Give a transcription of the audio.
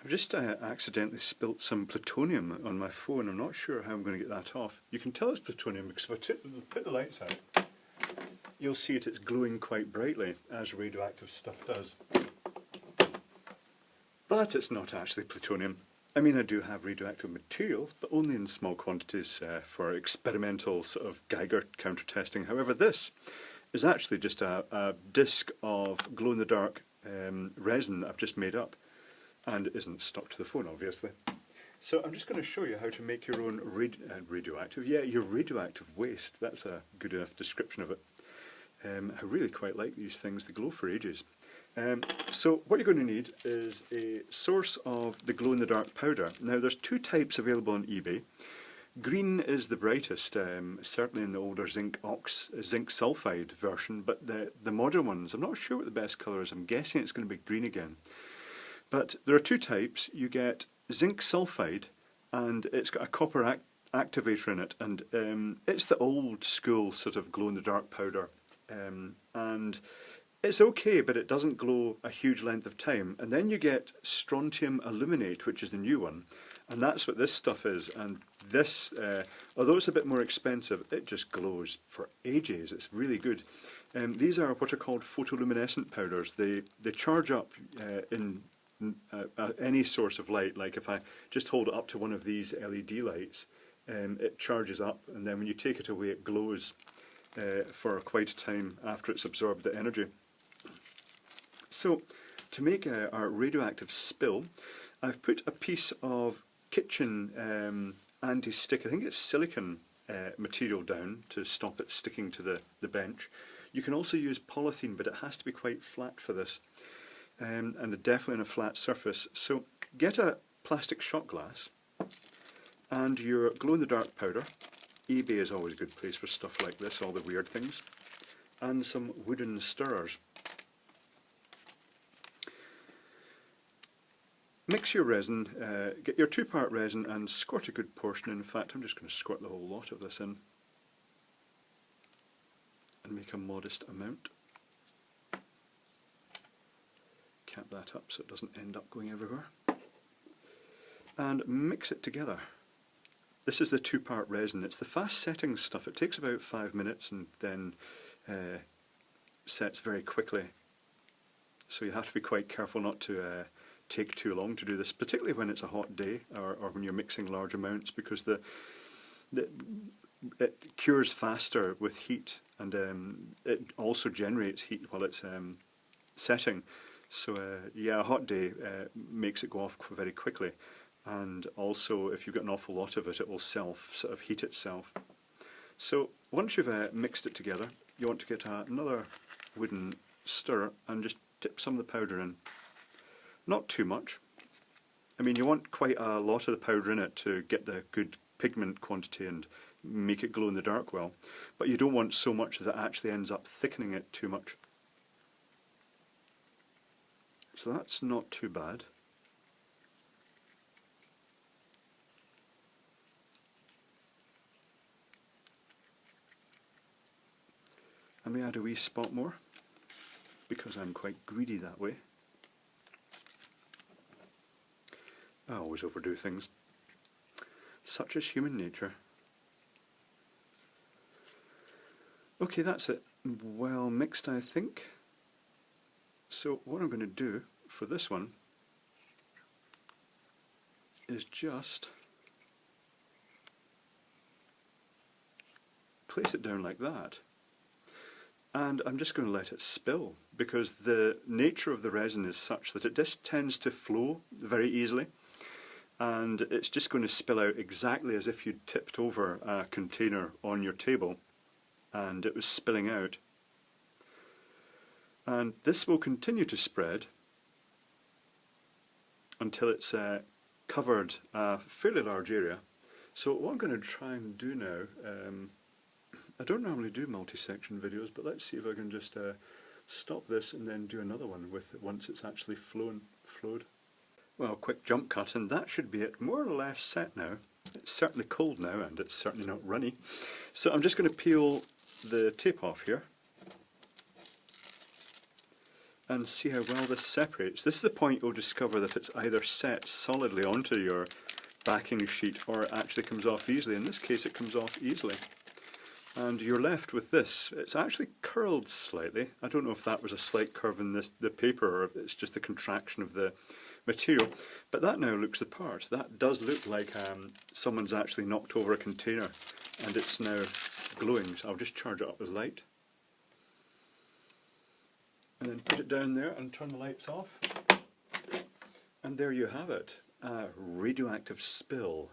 I've just accidentally spilt some plutonium on my phone. I'm not sure how I'm going to get that off. You can tell it's plutonium because if I put the lights out, you'll see it's glowing quite brightly, as radioactive stuff does. But it's not actually plutonium. I mean, I do have radioactive materials, but only in small quantities for experimental sort of Geiger counter testing. However, this is actually just a disc of glow-in-the-dark resin that I've just made up, and it isn't stuck to the phone, obviously. So I'm just going to show you how to make your own your radioactive waste. That's a good enough description of it. I really quite like these things. They glow for ages. So what you're going to need is a source of the glow-in-the-dark powder. Now there's two types available on eBay. Green is the brightest, certainly in the older zinc sulfide version, but the modern ones, I'm not sure what the best colour is. I'm guessing it's going to be green again. But there are two types. You get zinc sulfide, and it's got a copper activator in it, and it's the old school sort of glow-in-the-dark powder. And it's okay, but it doesn't glow a huge length of time. And then you get Strontium Aluminate, which is the new one, and that's what this stuff is. And this, although it's a bit more expensive, it just glows for ages. It's really good. These are what are called photoluminescent powders. They charge up in any source of light. Like if I just hold it up to one of these LED lights, it charges up, and then when you take it away, it glows for quite a time after it's absorbed the energy. So, to make our radioactive spill, I've put a piece of kitchen anti-stick, I think it's silicone material down to stop it sticking to the bench. You can also use polythene, but it has to be quite flat for this, and definitely on a flat surface. So get a plastic shot glass and your glow-in-the-dark powder. eBay is always a good place for stuff like this, all the weird things, and some wooden stirrers. Mix your resin, get your 2-part resin and squirt a good portion. In fact, I'm just going to squirt the whole lot of this in and make a modest amount. Cap that up so it doesn't end up going everywhere. And mix it together. This is the 2-part resin. It's the fast setting stuff. It takes about 5 minutes and then sets very quickly. So you have to be quite careful not to take too long to do this, particularly when it's a hot day or when you're mixing large amounts, because it cures faster with heat, and it also generates heat while it's setting. So yeah, a hot day makes it go off very quickly, and also if you've got an awful lot of it, it will sort of heat itself. So once you've mixed it together, you want to get another wooden stirrer and just dip some of the powder in. Not too much. I mean, you want quite a lot of the powder in it to get the good pigment quantity and make it glow in the dark well, but you don't want so much that it actually ends up thickening it too much. So that's not too bad. I may add a wee spot more, because I'm quite greedy that way. I always overdo things. Such is human nature. Okay, that's it. Well mixed, I think. So what I'm going to do for this one is just place it down like that. And I'm just going to let it spill, because the nature of the resin is such that it just tends to flow very easily. And it's just going to spill out exactly as if you'd tipped over a container on your table and it was spilling out. And this will continue to spread until it's covered a fairly large area. So what I'm going to try and do now, I don't normally do multi-section videos, but let's see if I can just stop this and then do another one with it once it's actually flowed. Well, quick jump cut, and that should be it, more or less set now. It's certainly cold now, and it's certainly not runny. So I'm just going to peel the tape off here. and see how well this separates. This is the point you'll discover that it's either set solidly onto your backing sheet or it actually comes off easily. In this case it comes off easily. And you're left with this. It's actually curled slightly. I don't know if that was a slight curve in the paper or if it's just the contraction of the material, but that now looks the part. That does look like someone's actually knocked over a container and it's now glowing. So I'll just charge it up with light. And then put it down there and turn the lights off. And there you have it, a radioactive spill